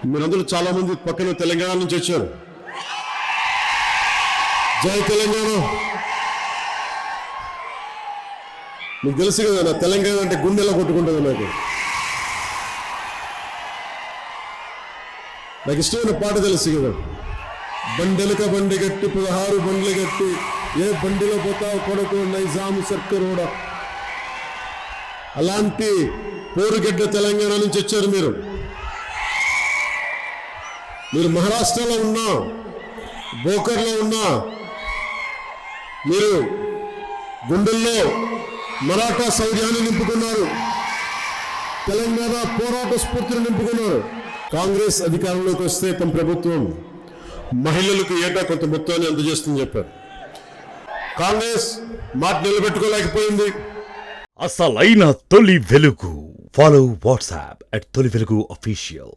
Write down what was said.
మీరందరూ చాలా మంది పక్కన తెలంగాణ నుంచి వచ్చారు. జై తెలంగాణ. మీకు తెలుసు కదా, నా తెలంగాణ అంటే గుండెలా కొట్టుకుంటుంది. నాకు ఇష్టమైన పాట తెలుసు కదా, బండెలక బండి గట్టి 16 బండ్లు గట్టి ఏ బండిలో పోతావు కొడుకు నైజాం సర్కరోడ. అలాంటి పోరుగడ్డ తెలంగాణ నుంచి వచ్చారు మీరు. మీరు మహారాష్ట్రలో ఉన్నా, బోకర్లో ఉన్నా, మీరు గుండెల్లో మరాఠా శౌర్యాన్ని నింపుకున్నారు, తెలంగాణ పోరాట స్ఫూర్తిని నింపుకున్నారు. కాంగ్రెస్ అధికారంలోకి వస్తే తమ ప్రభుత్వం మహిళలకు ఏటా కొంత మొత్తాన్ని అందజేస్తుందని చెప్పారు. కాంగ్రెస్ మాట నిలబెట్టుకోలేకపోయింది. అసలైన తొలి వెలుగు. ఫాలో వాట్సాప్ @తొలి వెలుగు official.